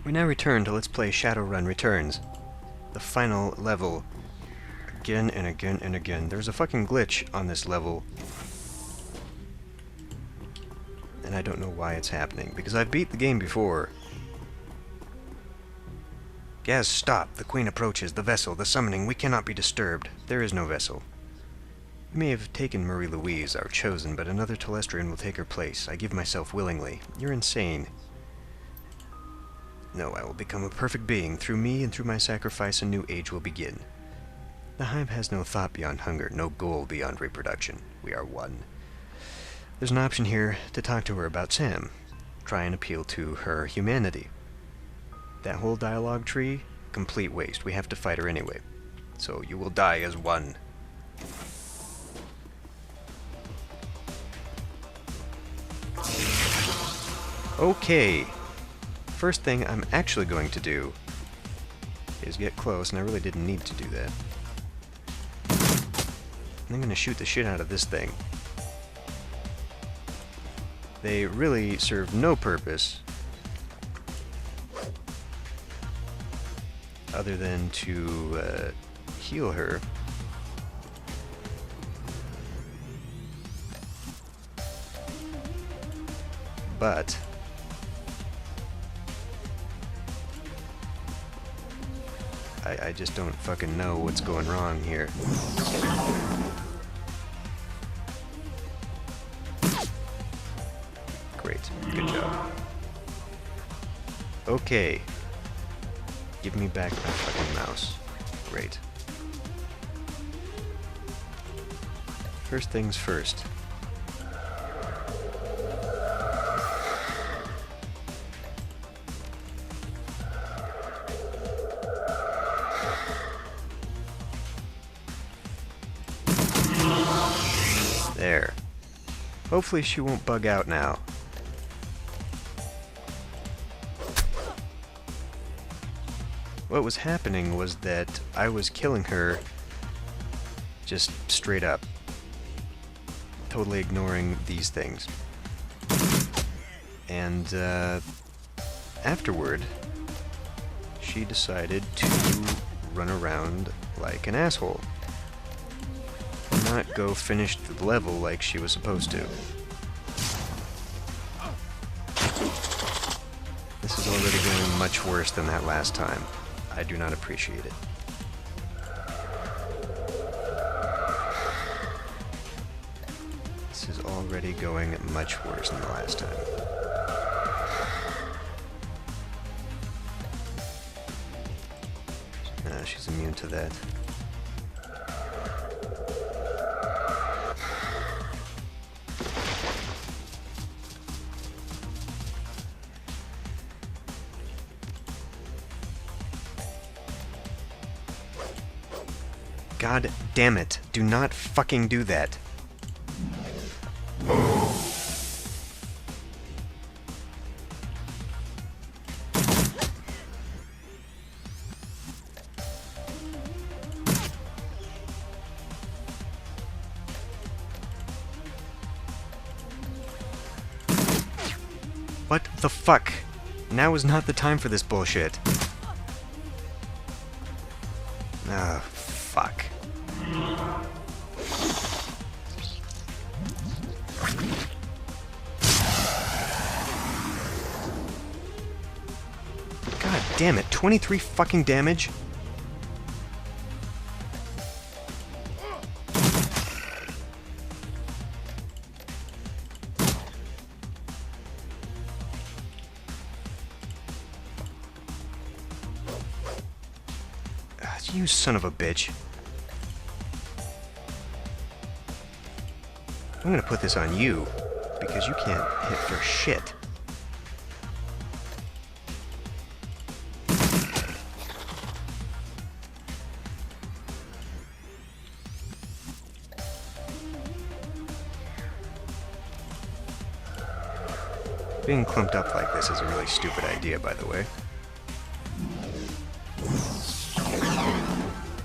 We now return to Let's Play Shadowrun Returns. The final level. Again and again and again. There's a fucking glitch on this level. And I don't know why it's happening, because I've beat the game before. Gaz, stop! The Queen approaches. The vessel, the summoning, we cannot be disturbed. There is no vessel. We may have taken Marie-Louise, our chosen, but another Telestrian will take her place. I give myself willingly. You're insane. No, I will become a perfect being. Through me and through my sacrifice, a new age will begin. The Hive has no thought beyond hunger, no goal beyond reproduction. We are one. There's an option here to talk to her about Sam. Try and appeal to her humanity. That whole dialogue tree, complete waste. We have to fight her anyway. So you will die as one. Okay. First thing I'm actually going to do is get close, and I really didn't need to do that. I'm going to shoot the shit out of this thing. They really serve no purpose other than to heal her. But I just don't fucking know what's going wrong here. Great. Good job. Okay. Give me back my fucking mouse. Great. First things first. There. Hopefully she won't bug out now. What was happening was that I was killing her just straight up. Totally ignoring these things. And afterward, she decided to run around like an asshole. Not go finish the level like she was supposed to. This is already going much worse than that last time. I do not appreciate it. This is already going much worse than the last time. She's immune to that. God damn it. Do not fucking do that. What the fuck? Now is not the time for this bullshit. Ah, fuck. God damn it, 23 fucking damage? You son of a bitch. I'm gonna put this on you, because you can't hit for shit. Being clumped up like this is a really stupid idea, by the way.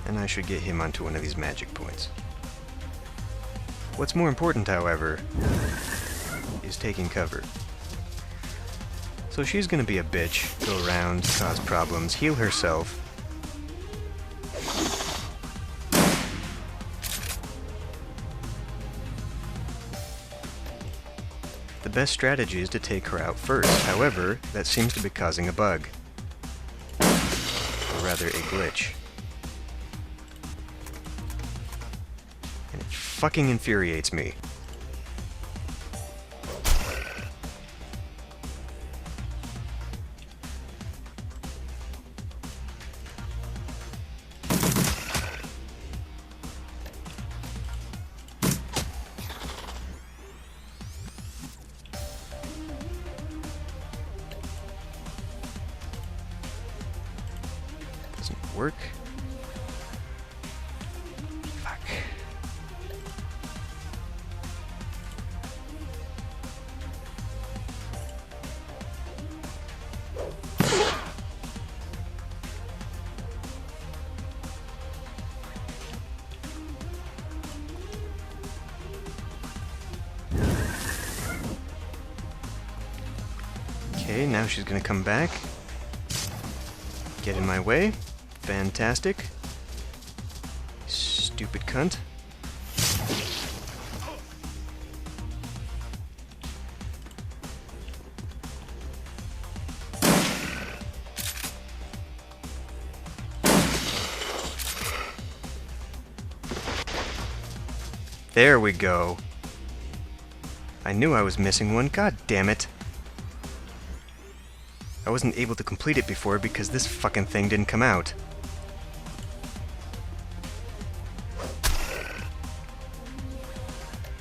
And I should get him onto one of these magic points. What's more important, however, is taking cover. So So she's gonna be a bitch, go around, cause problems, heal herself. The best strategy is to take her out first. However, that seems to be causing a bug. Or rather, a glitch. And it fucking infuriates me. Work. Fuck. Okay, now she's gonna come back. Get in my way. Fantastic. Stupid cunt. There we go. I knew I was missing one. God damn it. I wasn't able to complete it before because this fucking thing didn't come out.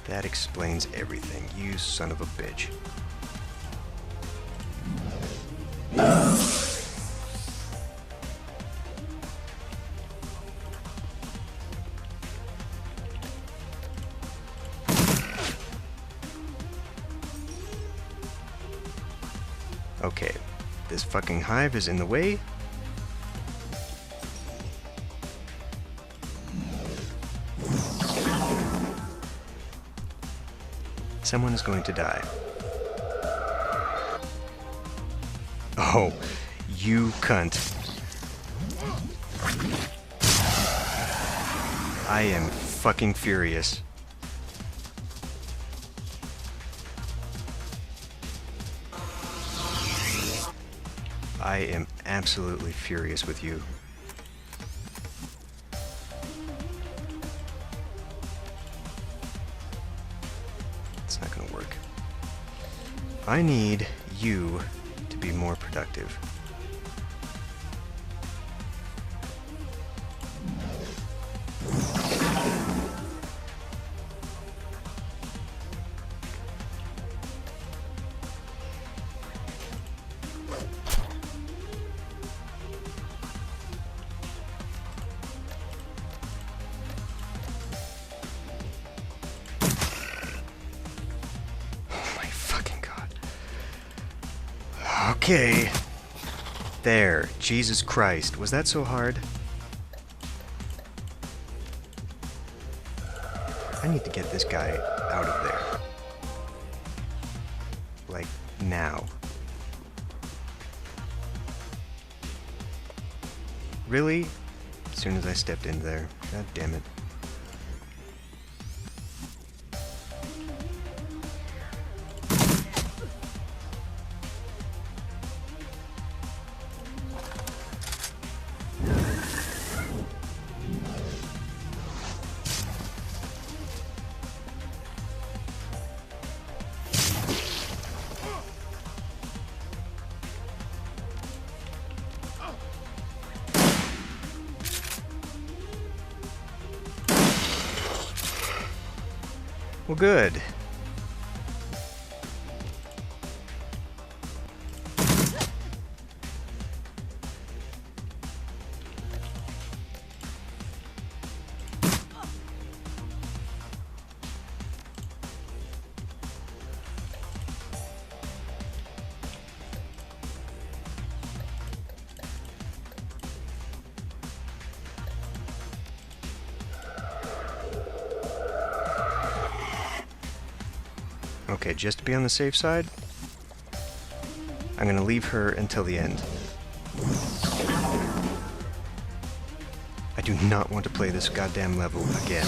That explains everything, you son of a bitch. Okay, this fucking hive is in the way. Someone is going to die. Oh, you cunt. I am fucking furious. I am absolutely furious with you. It's not gonna work. I need you to be more productive. Okay. There. Jesus Christ. Was that so hard? I need to get this guy out of there. Like, now. Really? As soon as I stepped in there. God damn it. Well, good. Okay, just to be on the safe side. I'm gonna leave her until the end. I do not want to play this goddamn level again.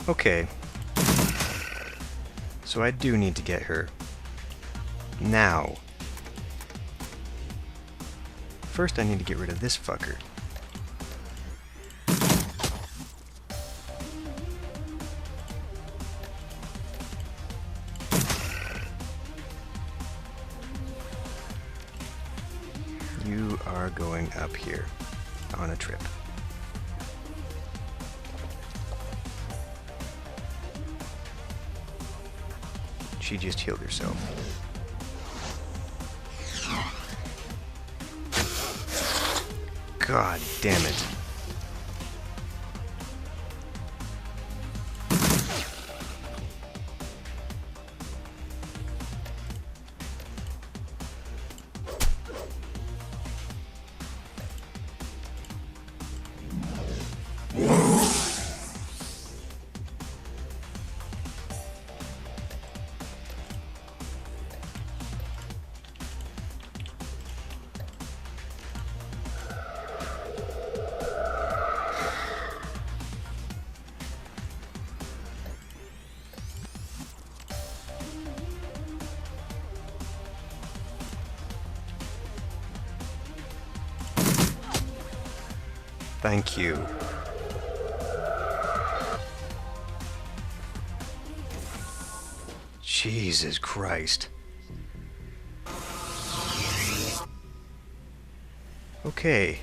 Okay. So I do need to get her. Now. First I need to get rid of this fucker. You are going up here on a trip. She just healed herself. God damn it. Thank you. Jesus Christ. Okay,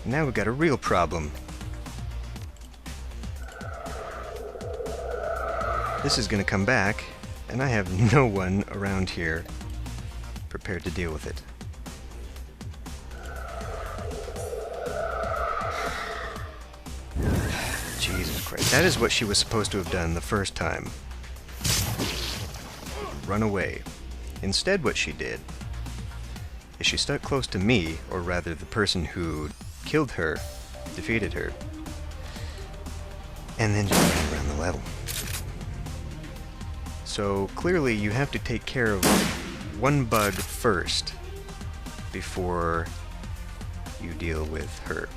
now we've got a real problem. This is gonna come back, and I have no one around here prepared to deal with it. Jesus Christ. That is what she was supposed to have done the first time. Run away. Instead, what she did is she stuck close to me, or rather the person who killed her, defeated her, and then just ran around the level. So clearly you have to take care of one bug first before you deal with her.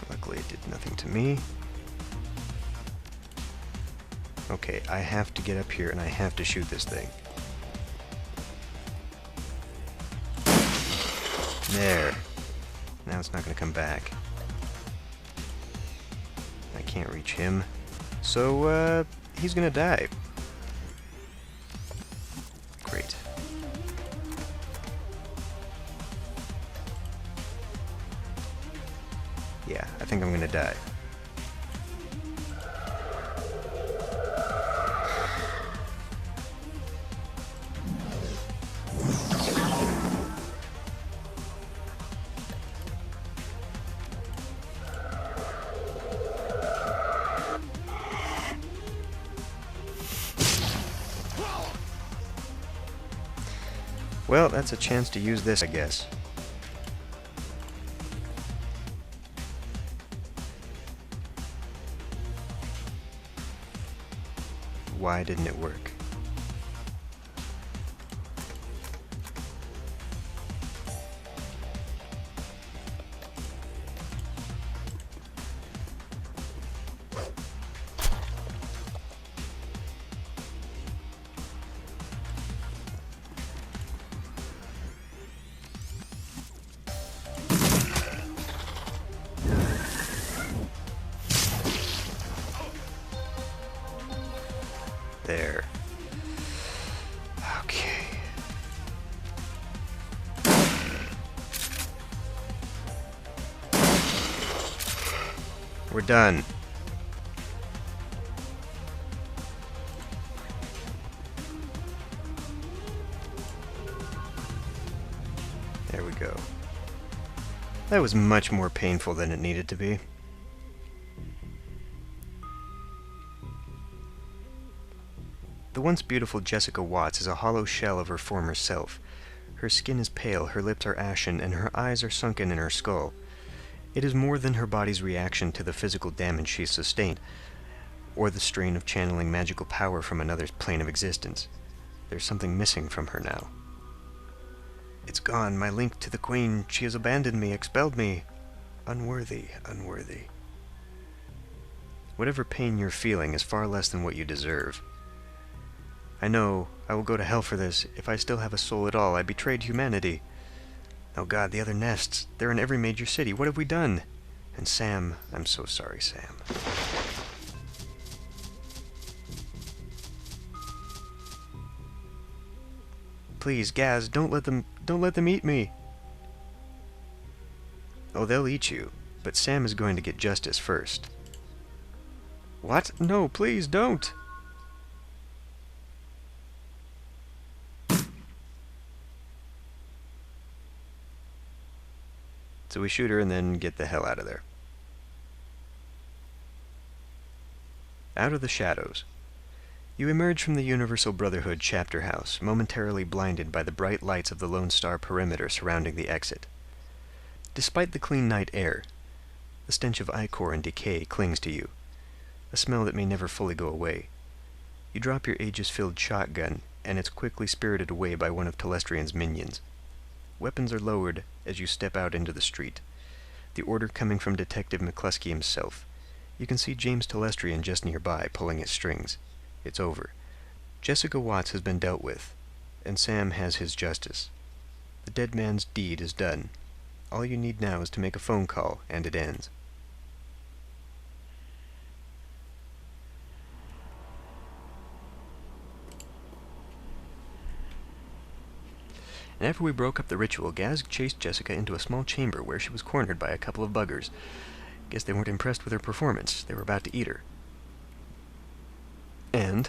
Luckily it did nothing to me. Okay, I have to get up here and I have to shoot this thing. There. Now it's not going to come back. I can't reach him. So, he's going to die. Great. Yeah, I think I'm going to die. Well, that's a chance to use this, I guess. Why didn't it work? There. Okay. We're done. There we go. That was much more painful than it needed to be. The once beautiful Jessica Watts is a hollow shell of her former self. Her skin is pale, her lips are ashen, and her eyes are sunken in her skull. It is more than her body's reaction to the physical damage she sustained, or the strain of channeling magical power from another plane of existence. There's something missing from her now. It's gone, my link to the Queen. She has abandoned me, expelled me. Unworthy, unworthy. Whatever pain you're feeling is far less than what you deserve. I know, I will go to hell for this. If I still have a soul at all, I betrayed humanity. Oh God, the other nests. They're in every major city. What have we done? And Sam, I'm so sorry, Sam. Please, Gaz, don't let them eat me. Oh, they'll eat you, but Sam is going to get justice first. What? No, please don't. So we shoot her and then get the hell out of there. Out of the shadows. You emerge from the Universal Brotherhood chapter house, momentarily blinded by the bright lights of the Lone Star perimeter surrounding the exit. Despite the clean night air, the stench of ichor and decay clings to you, a smell that may never fully go away. You drop your Aegis-filled shotgun, and it's quickly spirited away by one of Telestrian's minions. Weapons are lowered as you step out into the street, the order coming from Detective McCluskey himself. You can see James Telestrian just nearby, pulling his strings. It's over. Jessica Watts has been dealt with, and Sam has his justice. The dead man's deed is done. All you need now is to make a phone call, and it ends. And after we broke up the ritual, Gaz chased Jessica into a small chamber where she was cornered by a couple of buggers. Guess they weren't impressed with her performance. They were about to eat her. And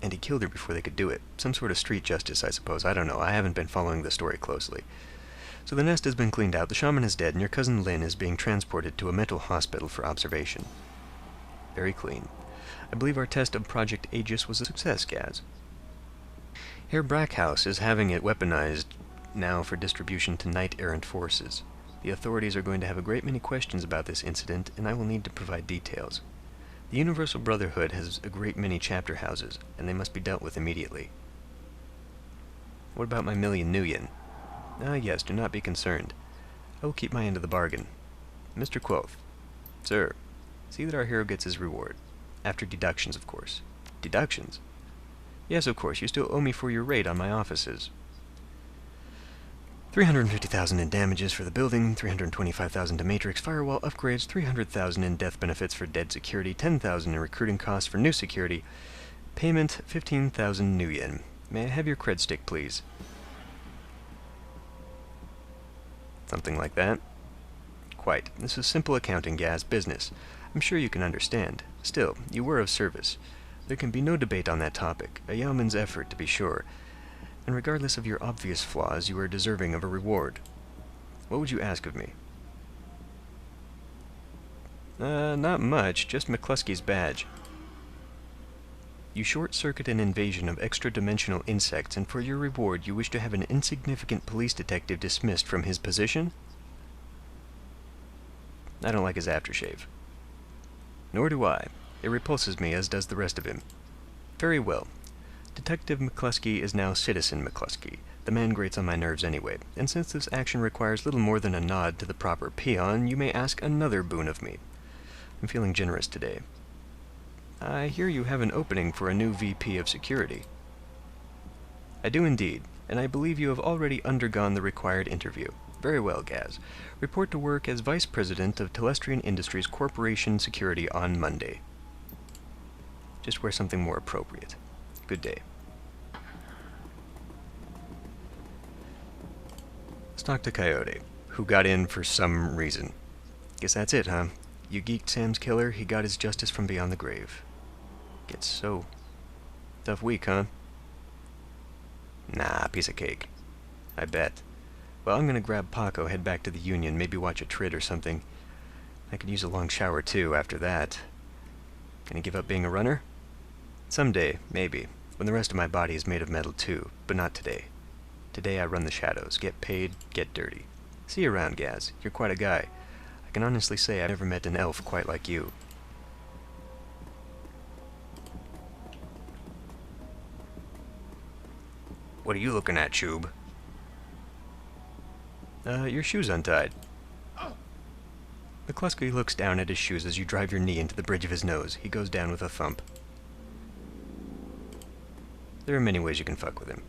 he killed her before they could do it. Some sort of street justice, I suppose. I don't know. I haven't been following the story closely. So the nest has been cleaned out, the shaman is dead, and your cousin Lynn is being transported to a mental hospital for observation. Very clean. I believe our test of Project Aegis was a success, Gaz. Herr Brackhaus is having it weaponized now for distribution to knight-errant forces. The authorities are going to have a great many questions about this incident, and I will need to provide details. The Universal Brotherhood has a great many chapter houses, and they must be dealt with immediately. What about my million Nuyen? Ah, yes, do not be concerned. I will keep my end of the bargain. Mr. Quoth. Sir, see that our hero gets his reward. After deductions, of course. Deductions? Yes, of course, you still owe me for your raid on my offices. 350,000 in damages for the building, 325,000 to Matrix firewall upgrades, 300,000 in death benefits for dead security, 10,000 in recruiting costs for new security. Payment 15,000 Nuyen. May I have your cred stick, please? Something like that. Quite. This is simple accounting, Gaz, business. I'm sure you can understand. Still, you were of service. There can be no debate on that topic. A yeoman's effort, to be sure. And regardless of your obvious flaws, you are deserving of a reward. What would you ask of me? Not much. Just McCluskey's badge. You short-circuit an invasion of extra-dimensional insects, and for your reward you wish to have an insignificant police detective dismissed from his position? I don't like his aftershave. Nor do I. It repulses me, as does the rest of him. Very well. Detective McCluskey is now Citizen McCluskey. The man grates on my nerves anyway, and since this action requires little more than a nod to the proper peon, you may ask another boon of me. I'm feeling generous today. I hear you have an opening for a new VP of Security. I do indeed, and I believe you have already undergone the required interview. Very well, Gaz. Report to work as Vice President of Telestrian Industries Corporation Security on Monday. Just wear something more appropriate. Good day. Let's talk to Coyote, who got in for some reason. Guess that's it, huh? You geeked Sam's killer, he got his justice from beyond the grave. Gets so... tough week, huh? Nah, piece of cake. I bet. Well, I'm gonna grab Paco, head back to the Union, maybe watch a trid or something. I could use a long shower too after that. Gonna give up being a runner? Someday, maybe, when the rest of my body is made of metal too, but not today. Today I run the shadows, get paid, get dirty. See you around, Gaz. You're quite a guy. I can honestly say I've never met an elf quite like you. What are you looking at, Chube? Your shoe's untied. McCluskey looks down at his shoes as you drive your knee into the bridge of his nose. He goes down with a thump. There are many ways you can fuck with him.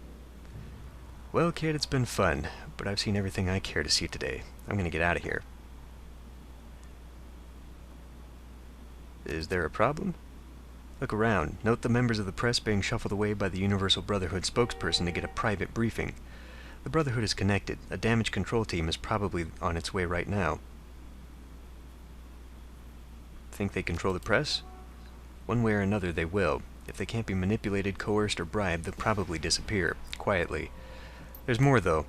Well, kid, it's been fun, but I've seen everything I care to see today. I'm gonna get out of here. Is there a problem? Look around. Note the members of the press being shuffled away by the Universal Brotherhood spokesperson to get a private briefing. The Brotherhood is connected. A damage control team is probably on its way right now. Think they control the press? One way or another they will. If they can't be manipulated, coerced, or bribed, they'll probably disappear, quietly. There's more, though.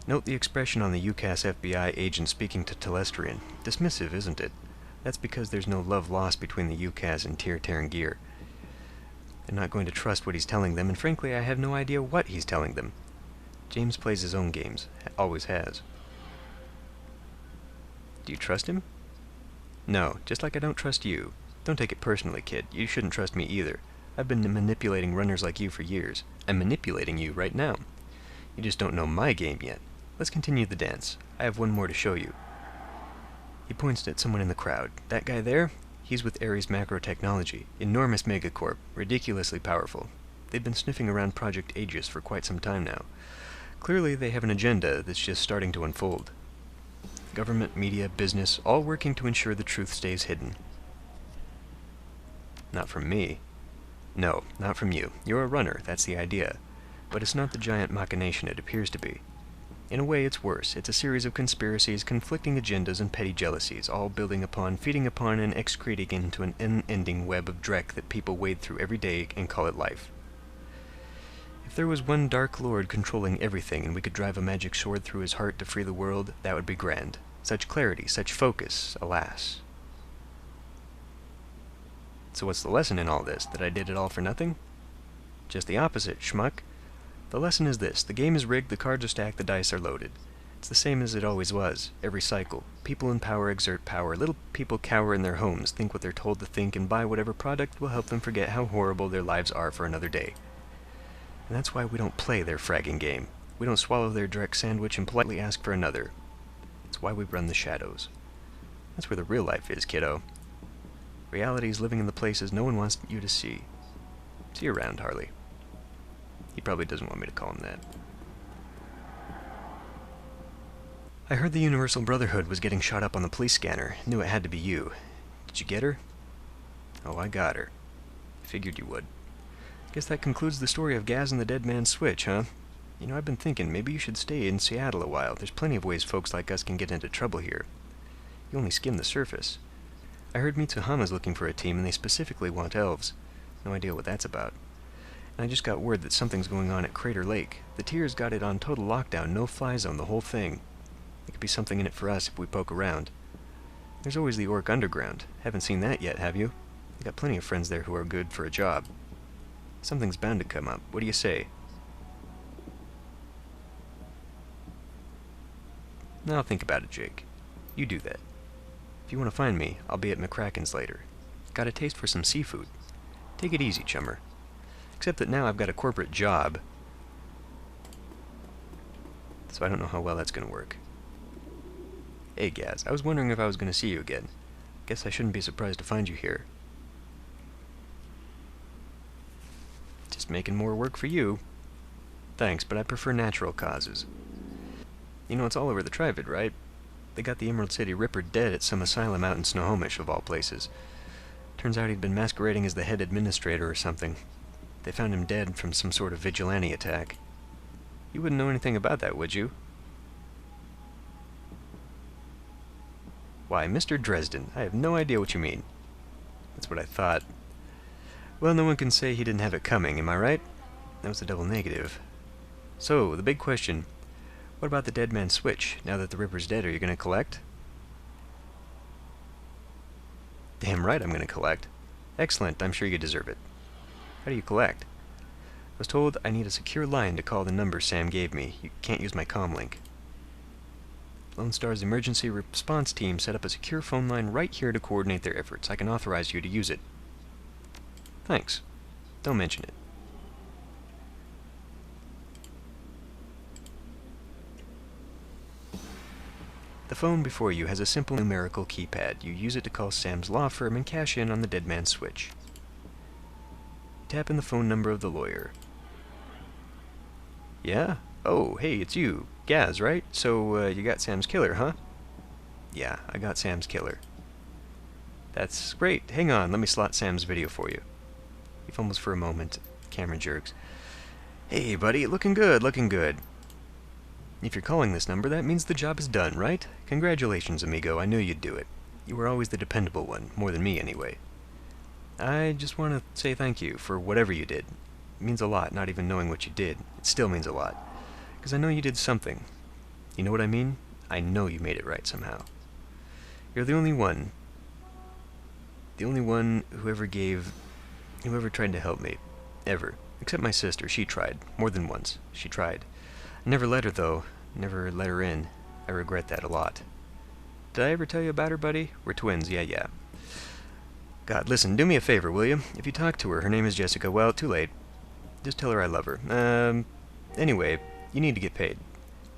Note the expression on the UCAS FBI agent speaking to Telestrian. Dismissive, isn't it? That's because there's no love lost between the UCAS and Terran Gear. They're not going to trust what he's telling them, and frankly, I have no idea what he's telling them. James plays his own games. Always has. Do you trust him? No, just like I don't trust you. Don't take it personally, kid. You shouldn't trust me either. I've been manipulating runners like you for years. I'm manipulating you right now. You just don't know my game yet. Let's continue the dance. I have one more to show you. He points at someone in the crowd. That guy there? He's with Ares Macro Technology. Enormous megacorp. Ridiculously powerful. They've been sniffing around Project Aegis for quite some time now. Clearly, they have an agenda that's just starting to unfold. Government, media, business, all working to ensure the truth stays hidden. Not from me. No, not from you. You're a runner, that's the idea. But it's not the giant machination it appears to be. In a way, it's worse. It's a series of conspiracies, conflicting agendas, and petty jealousies, all building upon, feeding upon, and excreting into an unending web of dreck that people wade through every day and call it life. If there was one Dark Lord controlling everything and we could drive a magic sword through his heart to free the world, that would be grand. Such clarity, such focus, alas. So what's the lesson in all this? That I did it all for nothing? Just the opposite, schmuck. The lesson is this. The game is rigged, the cards are stacked, the dice are loaded. It's the same as it always was, every cycle. People in power exert power. Little people cower in their homes, think what they're told to think, and buy whatever product will help them forget how horrible their lives are for another day. And that's why we don't play their fragging game. We don't swallow their direct sandwich and politely ask for another. It's why we run the shadows. That's where the real life is, kiddo. Reality is living in the places no one wants you to see. See you around, Harley. He probably doesn't want me to call him that. I heard the Universal Brotherhood was getting shot up on the police scanner. Knew it had to be you. Did you get her? Oh, I got her. Figured you would. Guess that concludes the story of Gaz and the Dead Man's Switch, huh? You know, I've been thinking, maybe you should stay in Seattle a while. There's plenty of ways folks like us can get into trouble here. You only skim the surface. I heard Mitsuhama's looking for a team, and they specifically want elves. No idea what that's about. And I just got word that something's going on at Crater Lake. The Tiers got it on total lockdown, no-fly zone, the whole thing. There could be something in it for us if we poke around. There's always the Orc Underground. Haven't seen that yet, have you? I got plenty of friends there who are good for a job. Something's bound to come up. What do you say? Now I'll think about it, Jake. You do that. If you want to find me, I'll be at McCracken's later. Got a taste for some seafood. Take it easy, chummer. Except that now I've got a corporate job, so I don't know how well that's going to work. Hey, Gaz, I was wondering if I was going to see you again. Guess I shouldn't be surprised to find you here. Just making more work for you. Thanks, but I prefer natural causes. You know, it's all over the Trivid, right? They got the Emerald City Ripper dead at some asylum out in Snohomish, of all places. Turns out he'd been masquerading as the head administrator or something. They found him dead from some sort of vigilante attack. You wouldn't know anything about that, would you? Why, Mr. Dresden, I have no idea what you mean. That's what I thought. Well, no one can say he didn't have it coming, am I right? That was a double negative. So, the big question, what about the dead man's switch? Now that the Ripper's dead, are you going to collect? Damn right I'm going to collect. Excellent, I'm sure you deserve it. How do you collect? I was told I need a secure line to call the number Sam gave me. You can't use my comm link. Lone Star's emergency response team set up a secure phone line right here to coordinate their efforts. I can authorize you to use it. Thanks. Don't mention it. The phone before you has a simple numerical keypad. You use it to call Sam's law firm and cash in on the dead man's switch. Tap in the phone number of the lawyer. Yeah? Oh, hey, it's you. Gaz, right? So, you got Sam's killer, huh? Yeah, I got Sam's killer. That's great. Hang on, let me slot Sam's video for you. He fumbles for a moment. Camera jerks. Hey, buddy, looking good, looking good. If you're calling this number, that means the job is done, right? Congratulations, amigo. I knew you'd do it. You were always the dependable one, more than me anyway. I just want to say thank you for whatever you did. It means a lot, not even knowing what you did. It still means a lot. Because I know you did something. You know what I mean? I know you made it right somehow. You're the only one. The only one who ever tried to help me. Ever. Except my sister. She tried. More than once. She tried. I never let her, though. Never let her in. I regret that a lot. Did I ever tell you about her, buddy? We're twins. Yeah. God, listen, do me a favor, will you? If you talk to her, her name is Jessica, well, too late. Just tell her I love her. Anyway, you need to get paid.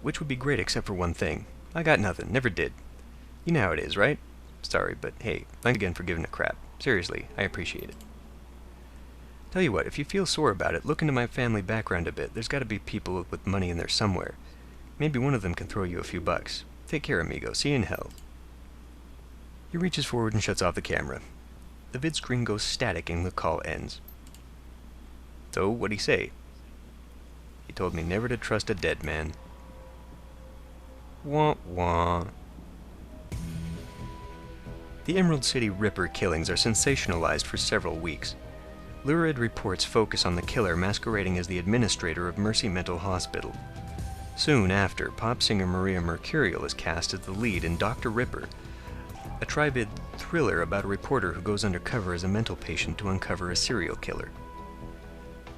Which would be great except for one thing. I got nothing. Never did. You know how it is, right? Sorry, but hey, thanks again for giving a crap. Seriously, I appreciate it. Tell you what, if you feel sore about it, look into my family background a bit. There's got to be people with money in there somewhere. Maybe one of them can throw you a few bucks. Take care, amigo. See you in hell. He reaches forward and shuts off the camera. The vid screen goes static and the call ends. So, what'd he say? He told me never to trust a dead man. Wah wah. The Emerald City Ripper killings are sensationalized for several weeks. Lurid reports focus on the killer masquerading as the administrator of Mercy Mental Hospital. Soon after, pop singer Maria Mercurial is cast as the lead in Dr. Ripper, a tri-vid thriller about a reporter who goes undercover as a mental patient to uncover a serial killer.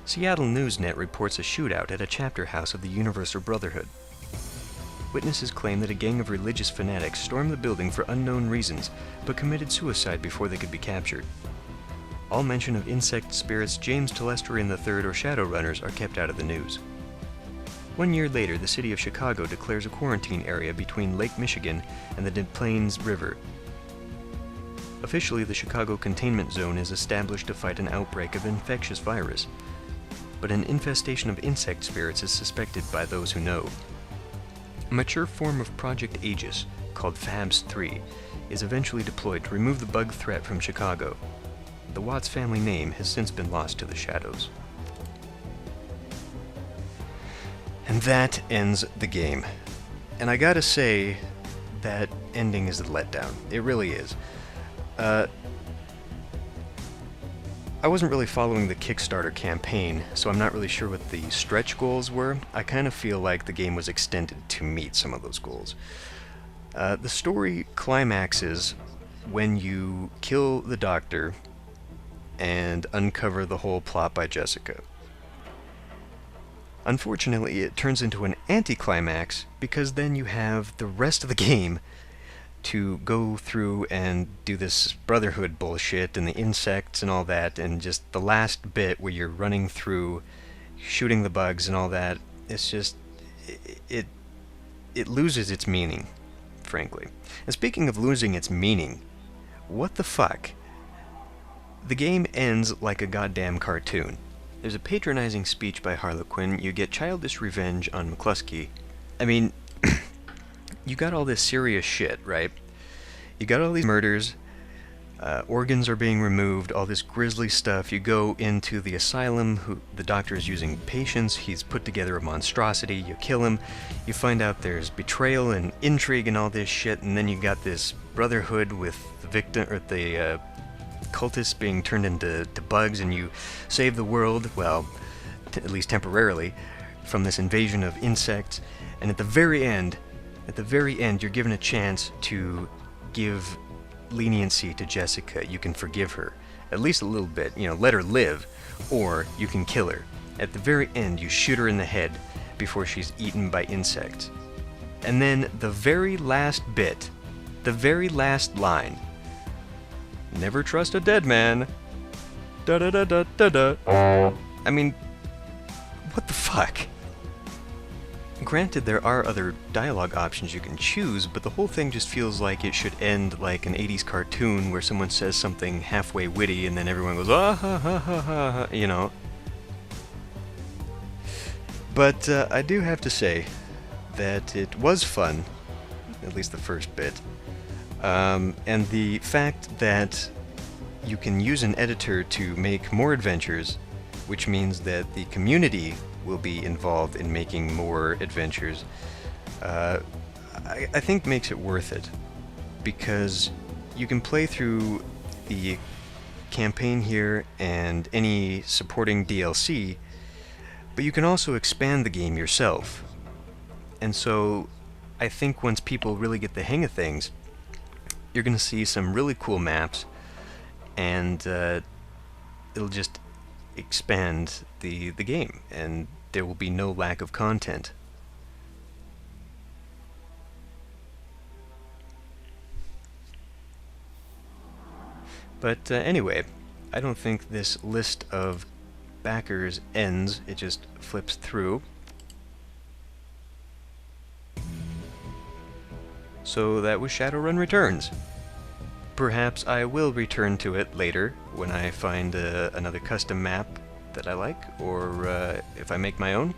Seattle NewsNet reports a shootout at a chapter house of the Universal Brotherhood. Witnesses claim that a gang of religious fanatics stormed the building for unknown reasons, but committed suicide before they could be captured. All mention of insect spirits James Telestrian III or Shadowrunners are kept out of the news. 1 year later, the city of Chicago declares a quarantine area between Lake Michigan and the Des Plaines River. Officially, the Chicago Containment Zone is established to fight an outbreak of infectious virus, but an infestation of insect spirits is suspected by those who know. A mature form of Project Aegis, called FABS-3, is eventually deployed to remove the bug threat from Chicago. The Watts family name has since been lost to the shadows. And that ends the game. And I gotta say, that ending is a letdown. It really is. I wasn't really following the Kickstarter campaign, so I'm not really sure what the stretch goals were. I kind of feel like the game was extended to meet some of those goals. The story climaxes when you kill the doctor and uncover the whole plot by Jessica. Unfortunately, it turns into an anticlimax because then you have the rest of the game to go through and do this brotherhood bullshit and the insects and all that, and just the last bit where you're running through shooting the bugs and all that. It's just it loses its meaning, frankly. And speaking of losing its meaning, what the fuck? The game ends like a goddamn cartoon. There's a patronizing speech by Harlequin. You get childish revenge on McCluskey. I mean, you got all this serious shit, right? You got all these murders. Organs are being removed, all this grisly stuff. You go into the asylum, the doctor is using patients, he's put together a monstrosity, you kill him, you find out there's betrayal and intrigue and all this shit, and then you got this brotherhood with the victim, or the cultists being turned into bugs, and you save the world, well, at least temporarily, from this invasion of insects, and at the very end, you're given a chance to give leniency to Jessica. You can forgive her, at least a little bit, let her live, or you can kill her. At the very end, you shoot her in the head before she's eaten by insects. And then the very last bit, the very last line, never trust a dead man. Da da da da da da. I mean, what the fuck? Granted, there are other dialogue options you can choose, but the whole thing just feels like it should end like an 80s cartoon where someone says something halfway witty and then everyone goes, ah ha ha ha ha, But I do have to say that it was fun, at least the first bit. And the fact that you can use an editor to make more adventures, which means that the community will be involved in making more adventures, I think makes it worth it, because you can play through the campaign here and any supporting DLC, but you can also expand the game yourself. And so I think once people really get the hang of things, you're going to see some really cool maps, and it'll just expand the game, and there will be no lack of content. But anyway, I don't think this list of backers ends, it just flips through. So that was Shadowrun Returns. Perhaps I will return to it later when I find another custom map that I like, or if I make my own.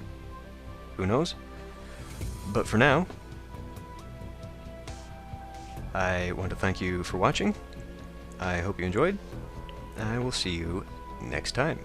Who knows? But for now, I want to thank you for watching. I hope you enjoyed. I will see you next time.